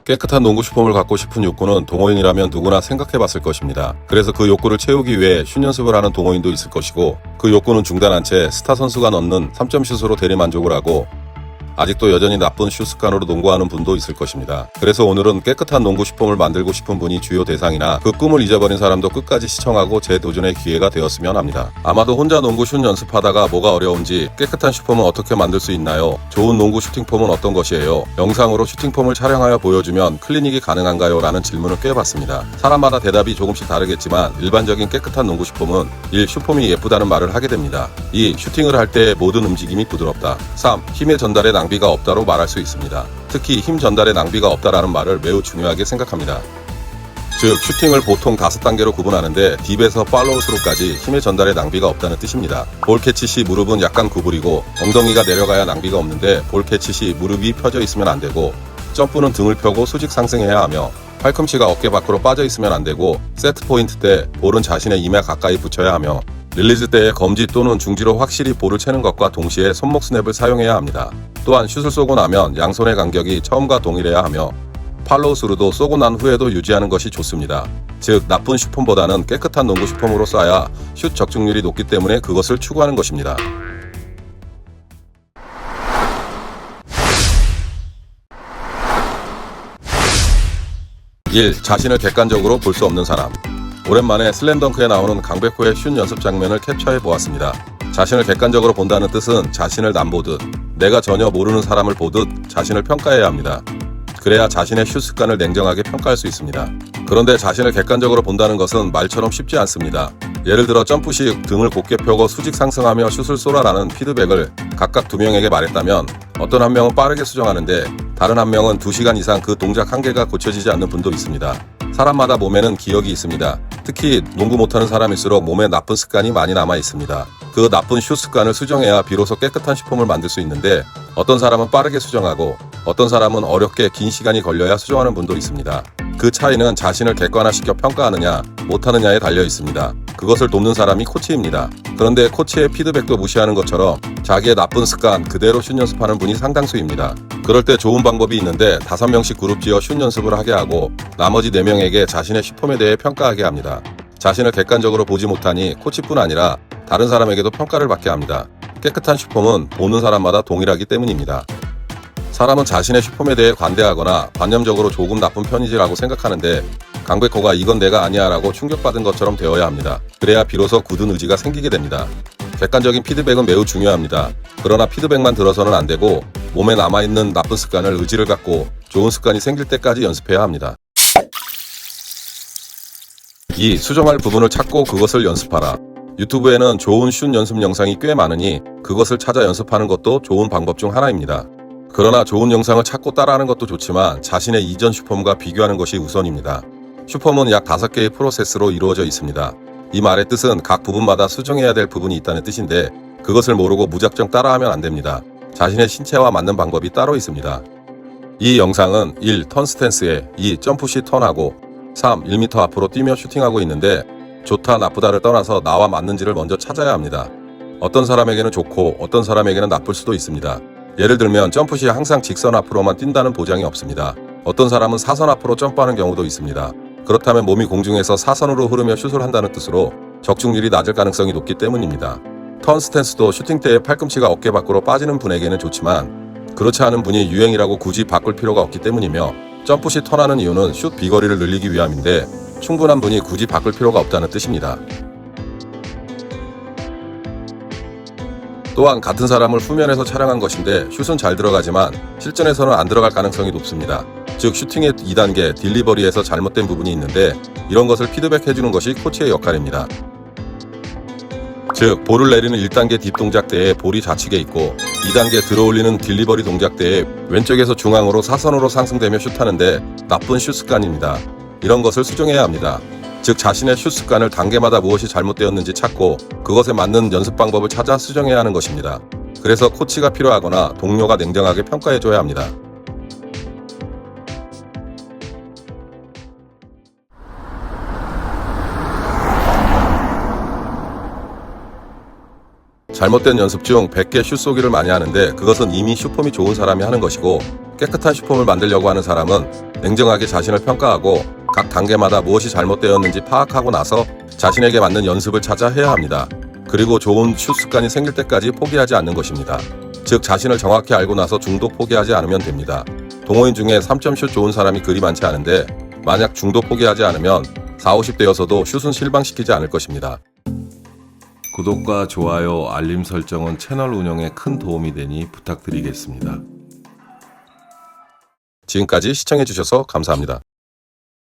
깨끗한 농구 슈퍼를 갖고 싶은 욕구는 동호인이라면 누구나 생각해봤을 것입니다. 그래서 그 욕구를 채우기 위해 슛 연습을 하는 동호인도 있을 것이고, 그 욕구는 중단한 채 스타 선수가 넣는 3점 슛으로 대리만족을 하고 아직도 여전히 나쁜 슛 습관으로 농구하는 분도 있을 것입니다. 그래서 오늘은 깨끗한 농구 슈퍼를 만들고 싶은 분이 주요 대상이나 그 꿈을 잊어버린 사람도 끝까지 시청하고 재도전의 기회가 되었으면 합니다. 아마도 혼자 농구 슛 연습하다가 뭐가 어려운지, 깨끗한 슈퍼는 어떻게 만들 수 있나요? 좋은 농구 슈팅폼은 어떤 것이에요? 영상으로 슈팅폼을 촬영하여 보여주면 클리닉이 가능한가요? 라는 질문을 꽤 받습니다. 사람마다 대답이 조금씩 다르겠지만 일반적인 깨끗한 농구 슈퍼는 1. 슈폼이 예쁘다는 말을 하게 됩니다. 2. 슈팅을 할 때 모든 움직임이 부드럽다. 3. 힘의 전달에 낭비가 없다로 말할 수 있습니다. 특히 힘 전달에 낭비가 없다라는 말을 매우 중요하게 생각합니다. 즉, 슈팅을 보통 5단계로 구분하는데 딥에서 팔로우스루까지 힘의 전달에 낭비가 없다는 뜻입니다. 볼 캐치 시 무릎은 약간 구부리고 엉덩이가 내려가야 낭비가 없는데, 볼 캐치 시 무릎이 펴져 있으면 안 되고, 점프는 등을 펴고 수직 상승해야 하며, 팔꿈치가 어깨 밖으로 빠져 있으면 안 되고, 세트 포인트 때 볼은 자신의 이마 가까이 붙여야 하며, 릴리즈 때의 검지 또는 중지로 확실히 볼을 채는 것과 동시에 손목 스냅을 사용해야 합니다. 또한 슛을 쏘고 나면 양손의 간격이 처음과 동일해야 하며, 팔로우스루도 쏘고 난 후에도 유지하는 것이 좋습니다. 즉, 나쁜 슈폼보다는 깨끗한 농구 슈폼으로 쏴야 슛 적중률이 높기 때문에 그것을 추구하는 것입니다. 1. 자신을 객관적으로 볼 수 없는 사람. 오랜만에 슬램덩크에 나오는 강백호의 슛 연습 장면을 캡처해 보았습니다. 자신을 객관적으로 본다는 뜻은 자신을 남보듯, 내가 전혀 모르는 사람을 보듯 자신을 평가해야 합니다. 그래야 자신의 슛 습관을 냉정하게 평가할 수 있습니다. 그런데 자신을 객관적으로 본다는 것은 말처럼 쉽지 않습니다. 예를 들어 점프 시 등을 곧게 펴고 수직 상승하며 슛을 쏘라라는 피드백을 각각 2명에게 말했다면, 어떤 한 명은 빠르게 수정하는데 다른 한 명은 2시간 이상 그 동작 한 개가 고쳐지지 않는 분도 있습니다. 사람마다 몸에는 기억이 있습니다. 특히 농구 못하는 사람일수록 몸에 나쁜 습관이 많이 남아 있습니다. 그 나쁜 슛 습관을 수정해야 비로소 깨끗한 슈폼을 만들 수 있는데, 어떤 사람은 빠르게 수정하고 어떤 사람은 어렵게 긴 시간이 걸려야 수정하는 분도 있습니다. 그 차이는 자신을 객관화시켜 평가하느냐 못하느냐에 달려 있습니다. 그것을 돕는 사람이 코치입니다. 그런데 코치의 피드백도 무시하는 것처럼 자기의 나쁜 습관 그대로 슛 연습하는 분이 상당수입니다. 그럴 때 좋은 방법이 있는데 5명씩 그룹 지어 슛 연습을 하게 하고 나머지 4명에게 자신의 슈폼에 대해 평가하게 합니다. 자신을 객관적으로 보지 못하니 코치뿐 아니라 다른 사람에게도 평가를 받게 합니다. 깨끗한 슈폼은 보는 사람마다 동일하기 때문입니다. 사람은 자신의 슈폼에 대해 관대하거나 관념적으로 조금 나쁜 편이지라고 생각하는데, 강백호가 이건 내가 아니야 라고 충격받은 것처럼 되어야 합니다. 그래야 비로소 굳은 의지가 생기게 됩니다. 객관적인 피드백은 매우 중요합니다. 그러나 피드백만 들어서는 안 되고 몸에 남아있는 나쁜 습관을 의지를 갖고 좋은 습관이 생길 때까지 연습해야 합니다. 2. 수정할 부분을 찾고 그것을 연습하라. 유튜브에는 좋은 슛 연습 영상이 꽤 많으니 그것을 찾아 연습하는 것도 좋은 방법 중 하나입니다. 그러나 좋은 영상을 찾고 따라하는 것도 좋지만 자신의 이전 슈폼과 비교하는 것이 우선입니다. 슈폼은 약 5개의 프로세스로 이루어져 있습니다. 이 말의 뜻은 각 부분마다 수정해야 될 부분이 있다는 뜻인데, 그것을 모르고 무작정 따라하면 안 됩니다. 자신의 신체와 맞는 방법이 따로 있습니다. 이 영상은 1. 턴 스탠스에 2. 점프 시 턴하고 3. 1m 앞으로 뛰며 슈팅하고 있는데, 좋다 나쁘다를 떠나서 나와 맞는지를 먼저 찾아야 합니다. 어떤 사람에게는 좋고 어떤 사람에게는 나쁠 수도 있습니다. 예를 들면 점프 시 항상 직선 앞으로만 뛴다는 보장이 없습니다. 어떤 사람은 사선 앞으로 점프하는 경우도 있습니다. 그렇다면 몸이 공중에서 사선으로 흐르며 슛을 한다는 뜻으로 적중률이 낮을 가능성이 높기 때문입니다. 턴 스탠스도 슈팅 때에 팔꿈치가 어깨 밖으로 빠지는 분에게는 좋지만, 그렇지 않은 분이 유행이라고 굳이 바꿀 필요가 없기 때문이며, 점프 시 턴하는 이유는 슛 비거리를 늘리기 위함인데 충분한 분이 굳이 바꿀 필요가 없다는 뜻입니다. 또한 같은 사람을 후면에서 촬영한 것인데 슛은 잘 들어가지만 실전에서는 안 들어갈 가능성이 높습니다. 즉, 슈팅의 2단계 딜리버리에서 잘못된 부분이 있는데 이런 것을 피드백해주는 것이 코치의 역할입니다. 즉, 볼을 내리는 1단계 딥 동작 때에 볼이 좌측에 있고 2단계 들어올리는 딜리버리 동작 때에 왼쪽에서 중앙으로 사선으로 상승되며 슛하는데 나쁜 슛 습관입니다. 이런 것을 수정해야 합니다. 즉, 자신의 슛 습관을 단계마다 무엇이 잘못되었는지 찾고 그것에 맞는 연습 방법을 찾아 수정해야 하는 것입니다. 그래서 코치가 필요하거나 동료가 냉정하게 평가해줘야 합니다. 잘못된 연습 중 100개 슛 쏘기를 많이 하는데 그것은 이미 슈폼이 좋은 사람이 하는 것이고, 깨끗한 슈폼을 만들려고 하는 사람은 냉정하게 자신을 평가하고 각 단계마다 무엇이 잘못되었는지 파악하고 나서 자신에게 맞는 연습을 찾아 해야 합니다. 그리고 좋은 슛 습관이 생길 때까지 포기하지 않는 것입니다. 즉 자신을 정확히 알고 나서 중도 포기하지 않으면 됩니다. 동호인 중에 3점 슛 좋은 사람이 그리 많지 않은데 만약 중도 포기하지 않으면 40, 50대여서도 슛은 실망시키지 않을 것입니다. 구독과 좋아요, 알림 설정은 채널 운영에 큰 도움이 되니 부탁드리겠습니다. 지금까지 시청해주셔서 감사합니다.